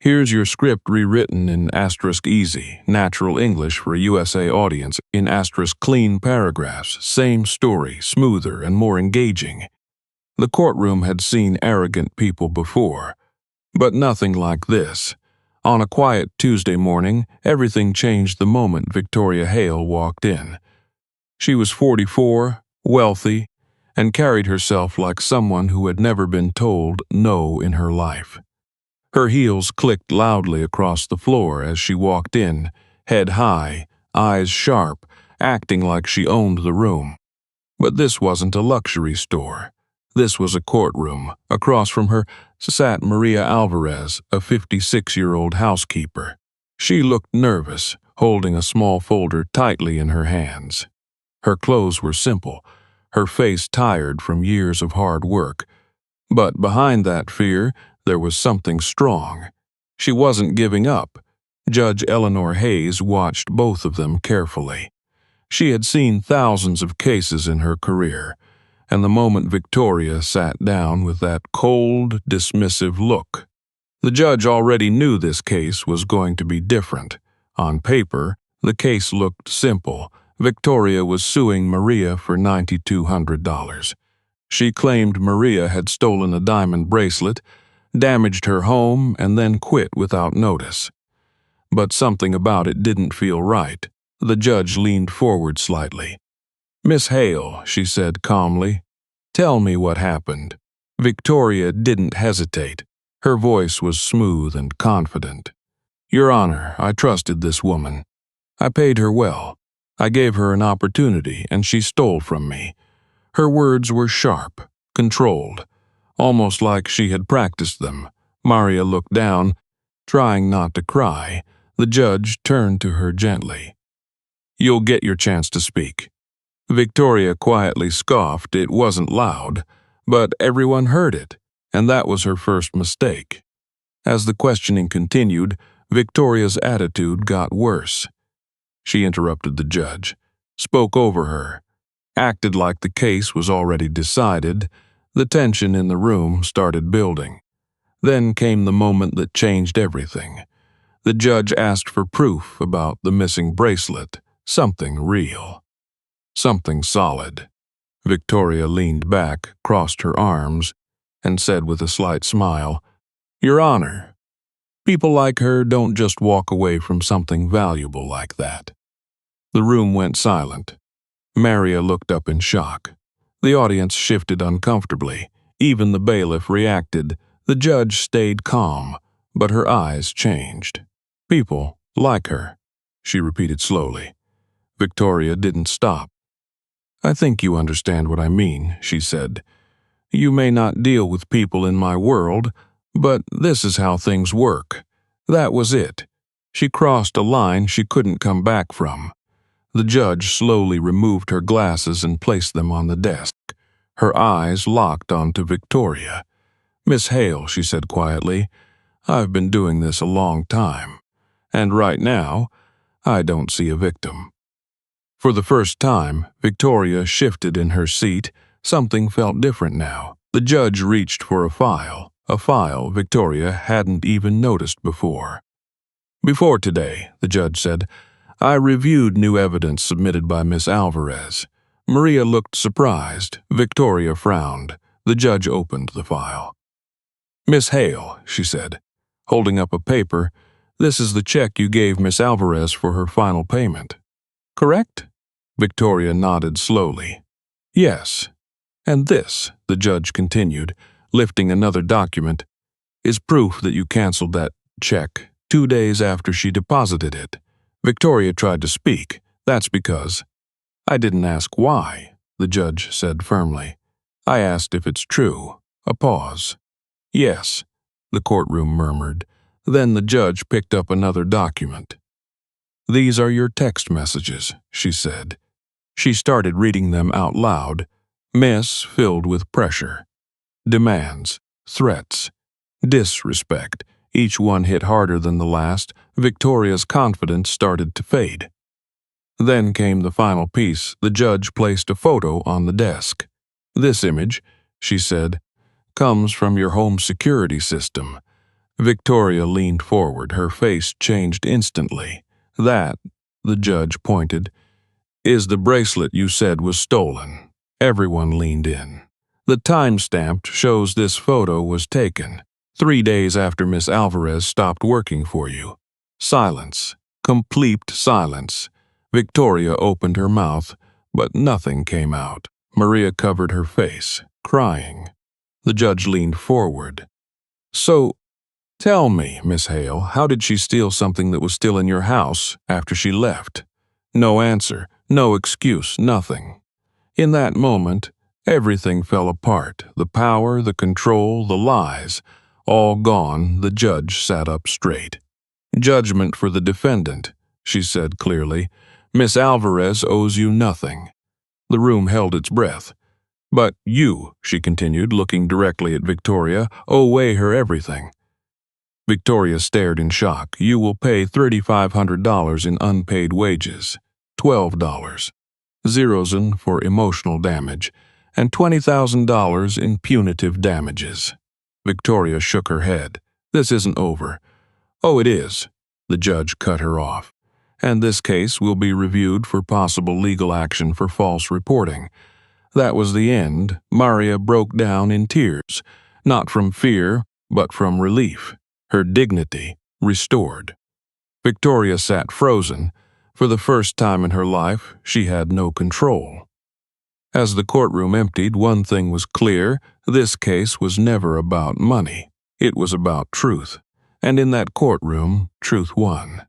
Here's your script rewritten in asterisk easy, natural English for a USA audience in asterisk clean paragraphs, same story, smoother and more engaging. The courtroom had seen arrogant people before, but nothing like this. On a quiet Tuesday morning, everything changed the moment Victoria Hale walked in. She was 44, wealthy, and carried herself like someone who had never been told no in her life. Her heels clicked loudly across the floor as she walked in, head high, eyes sharp, acting like she owned the room. But this wasn't a luxury store. This was a courtroom. Across from her sat Maria Alvarez, a 56-year-old housekeeper. She looked nervous, holding a small folder tightly in her hands. Her clothes were simple, her face tired from years of hard work. But behind that fear, there was something strong. She wasn't giving up. Judge Eleanor Hayes watched both of them carefully. She had seen thousands of cases in her career, and the moment Victoria sat down with that cold, dismissive look, the judge already knew this case was going to be different. On paper, the case looked simple. Victoria was suing Maria for $9,200. She claimed Maria had stolen a diamond bracelet, damaged her home, and then quit without notice. But something about it didn't feel right. The judge leaned forward slightly. "Miss Hale," she said calmly, "tell me what happened." Victoria didn't hesitate. Her voice was smooth and confident. "Your Honor, I trusted this woman. I paid her well. I gave her an opportunity, and she stole from me." Her words were sharp, controlled, almost like she had practiced them. Maria looked down, trying not to cry. The judge turned to her gently. "You'll get your chance to speak." Victoria quietly scoffed. It wasn't loud, but everyone heard it, and that was her first mistake. As the questioning continued, Victoria's attitude got worse. She interrupted the judge, spoke over her, acted like the case was already decided. The tension in the room started building. Then came the moment that changed everything. The judge asked for proof about the missing bracelet, something real, something solid. Victoria leaned back, crossed her arms, and said with a slight smile, "Your Honor, people like her don't just walk away from something valuable like that." The room went silent. Maria looked up in shock. The audience shifted uncomfortably. Even the bailiff reacted. The judge stayed calm, but her eyes changed. "People like her," she repeated slowly. Victoria didn't stop. "I think you understand what I mean," she said. "You may not deal with people in my world, but this is how things work." That was it. She crossed a line she couldn't come back from. The judge slowly removed her glasses and placed them on the desk. Her eyes locked onto Victoria. "Miss Hale," she said quietly, "I've been doing this a long time, and right now, I don't see a victim." For the first time, Victoria shifted in her seat. Something felt different now. The judge reached for a file Victoria hadn't even noticed before. "Before today," the judge said, "I reviewed new evidence submitted by Miss Alvarez." Maria looked surprised. Victoria frowned. The judge opened the file. "Miss Hale," she said, holding up a paper, "this is the check you gave Miss Alvarez for her final payment. Correct?" Victoria nodded slowly. "Yes. And this," the judge continued, lifting another document, "is proof that you canceled that check 2 days after she deposited it." Victoria tried to speak. "That's because—" "I didn't ask why," the judge said firmly. "I asked if it's true." A pause. "Yes," the courtroom murmured. Then the judge picked up another document. "These are your text messages," she said. She started reading them out loud. Miss filled with pressure. Demands, threats, disrespect. Each one hit harder than the last. Victoria's confidence started to fade. Then came the final piece. The judge placed a photo on the desk. "This image," she said, "comes from your home security system." Victoria leaned forward, her face changed instantly. That, the judge pointed, is the bracelet you said was stolen. Everyone leaned in. The timestamp shows this photo was taken 3 days after Miss Alvarez stopped working for you. Silence. Complete silence. Victoria opened her mouth, but nothing came out. Maria covered her face, crying. The judge leaned forward. So, tell me, Miss Hale, how did she steal something that was still in your house after she left? No answer, no excuse, nothing. In that moment, everything fell apart. The power, the control, the lies. All gone, the judge sat up straight. Judgment for the defendant, she said clearly. Miss Alvarez owes you nothing. The room held its breath. But you, she continued, looking directly at Victoria, owe her everything. Victoria stared in shock. You will pay $3,500 in unpaid wages, $12, zerosen for emotional damage, and $20,000 in punitive damages. Victoria shook her head. This isn't over. Oh, it is. The judge cut her off. And this case will be reviewed for possible legal action for false reporting. That was the end. Maria broke down in tears, not from fear, but from relief. Her dignity restored. Victoria sat frozen. For the first time in her life, she had no control. As the courtroom emptied, one thing was clear. This case was never about money. It was about truth. And in that courtroom, truth won.